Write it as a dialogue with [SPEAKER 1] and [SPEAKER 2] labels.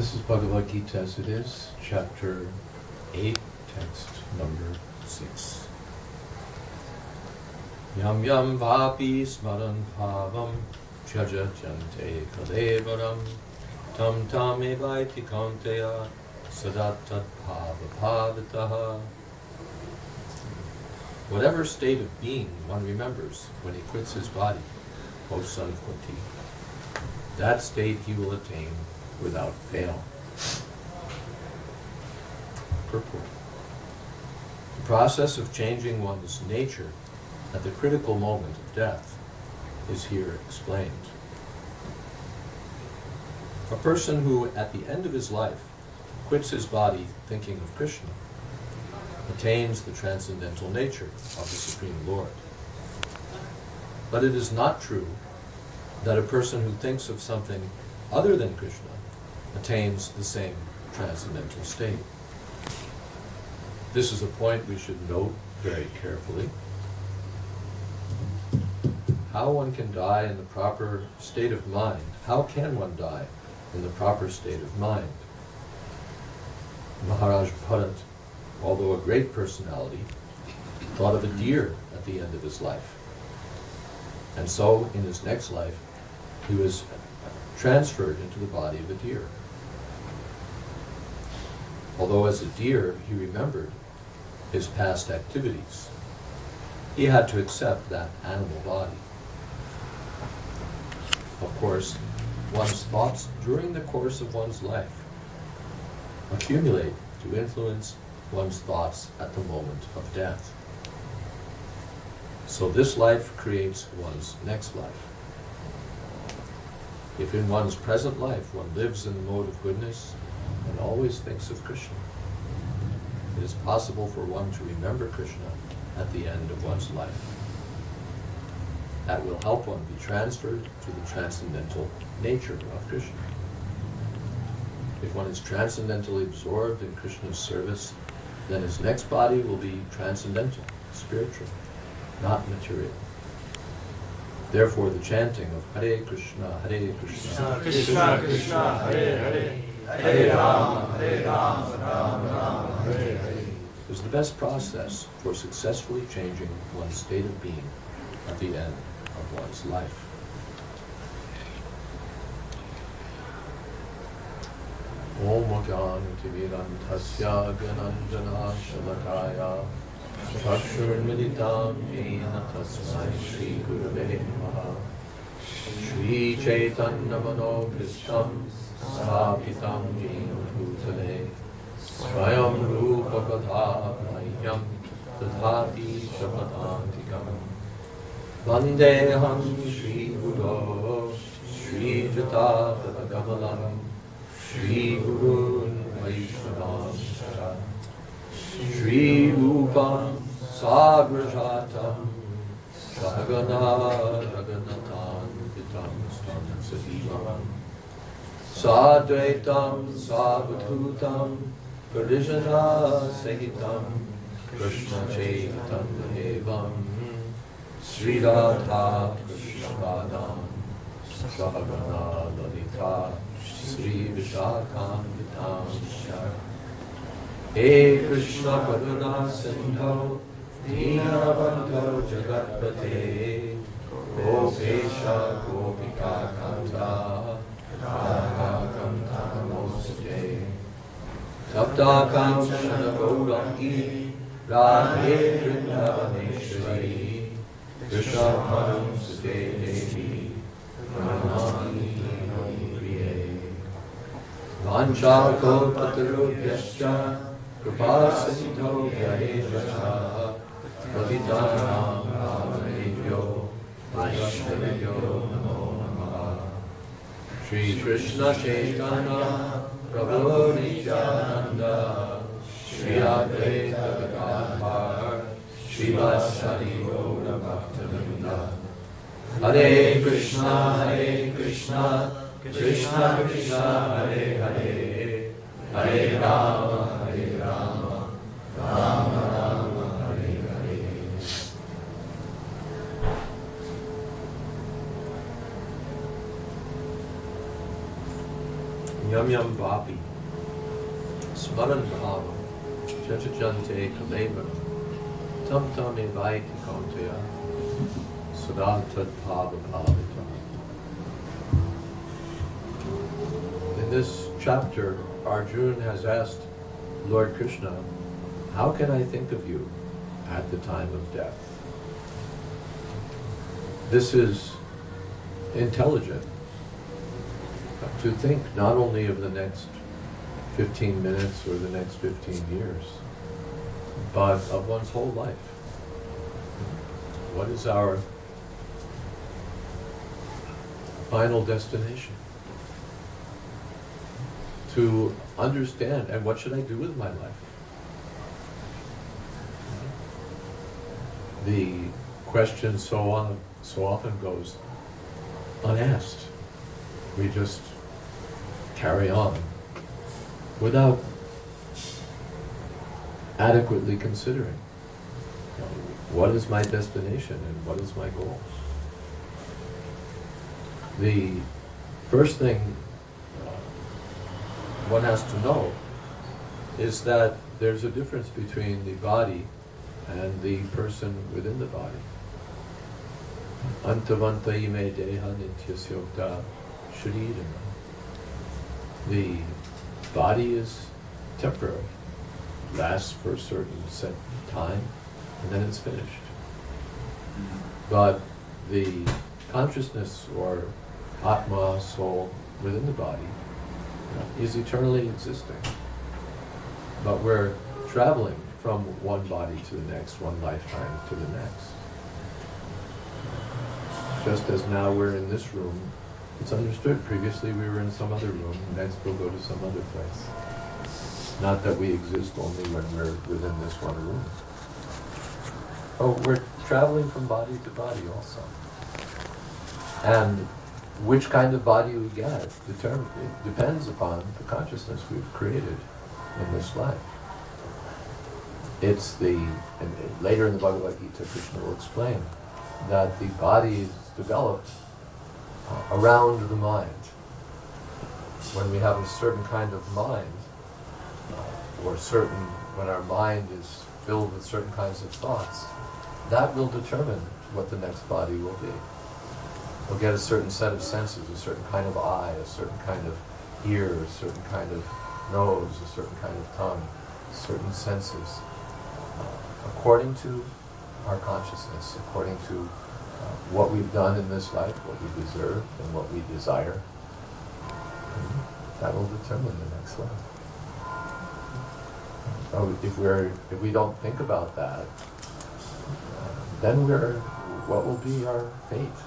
[SPEAKER 1] This is Bhagavad Gita as it is, chapter 8, text number 6. Yam yam vapi smaran bhavam chajajante kalevaram tam tam evaiti kanteya sadatat bhava bhavataha. Whatever state of being one remembers when he quits his body, O son of Kunti, that state he will attain without fail. Purport. The process of changing one's nature at the critical moment of death is here explained. A person who, at the end of his life, quits his body thinking of Krishna, attains the transcendental nature of the Supreme Lord. But it is not true that a person who thinks of something other than Krishna attains the same transcendental state. This is a point we should note very carefully. How one can die in the proper state of mind? How can one die in the proper state of mind? Maharaj Bharat, although a great personality, thought of a deer at the end of his life. And so, in his next life, he was transferred into the body of a deer. Although as a deer he remembered his past activities, he had to accept that animal body. Of course, one's thoughts during the course of one's life accumulate to influence one's thoughts at the moment of death. So this life creates one's next life. If in one's present life one lives in the mode of goodness and always thinks of Krishna, it is possible for one to remember Krishna at the end of one's life. That will help one be transferred to the transcendental nature of Krishna. If one is transcendentally absorbed in Krishna's service, then his next body will be transcendental, spiritual, not material. Therefore, the chanting of Hare Krishna,
[SPEAKER 2] Krishna Krishna, Hare Hare, Hare Rama, Rama Rama, Hare Hare,
[SPEAKER 1] is the best process for successfully changing one's state of being at the end of one's life. Om Jnanatimirantasya Gyananjana Shalakaya Chakshurmilitam Yena Tasmai Shri Gurave Namaha Shri Chaitanya Manobhishtam Sthapitam Jena Bhutale Swayam Rupa Kadhamayam Tadhati Shapadantikam Vandeham Shri Guru Shri Jata Kamalam Shri Gurun Vaishnavam Shri Rupam Sagrajatam Sagana Raganatam Vitam Stam Sadivam Sadvaitam Savadhutam Pradijana Sahitam Krishna Chaitanya Devam Sri Radha Krishnapadam Sagana Lalita Sri Vishakam Vitam He Krishna Karuna Sindhu Deenabandhu Jagatpate Gopesha Gopika Kanta Radha Kanta Namosate Sapta Kamshana Gaurangi Radhe Vrindavaneshwari Krishna Param Sute Devi Pranamami Priye Vancha Kalpatarubhyascha Kripa Sindhu Vyahesha Patitanam Pavanebhyo Vaishnavibhyo Namo Namaha Shri Krishna Chaitanya Prabhu Nityananda Shri Advaita Gadadhar Shri Vasari Gaura Bhaktivinoda Hare Krishna Krishna Krishna Hare Hare Hare Rama Rama Rama Hare Hare. Yam yam vapi. Smaran bhava. Jajajante kalevana. Tam tam evaiti kaunteya. Sada tad bhava bhavita. In this chapter, Arjuna has asked Lord Krishna, how can I think of you at the time of death? This is intelligent, to think not only of the next 15 minutes or the next 15 years, but of one's whole life. What is our final destination? To understand, and what should I do with my life? The question so often goes unasked. We just carry on without adequately considering, what is my destination and what is my goal? The first thing one has to know is that there's a difference between the body and the person within the body. Antavanta ime deha nityasyokta sharirana. The body is temporary, lasts for a certain set time, and then it's finished. But the consciousness or atma, soul, within the body is eternally existing. But we're traveling from one body to the next, one lifetime to the next. Just as now we're in this room, it's understood previously we were in some other room, next we'll go to some other place. Not that we exist only when we're within this one room. Oh, we're traveling from body to body also. And which kind of body we get it depends upon the consciousness we've created in this life. It's and later in the Bhagavad Gita, Krishna will explain that the body is developed around the mind. When we have a certain kind of mind, when our mind is filled with certain kinds of thoughts, that will determine what the next body will be. We'll get a certain set of senses, a certain kind of eye, a certain kind of ear, a certain kind of nose, a certain kind of tongue, certain senses, according to our consciousness, according to what we've done in this life, what we deserve, and what we desire. That will determine the next life. If we don't think about that, then what will be our fate?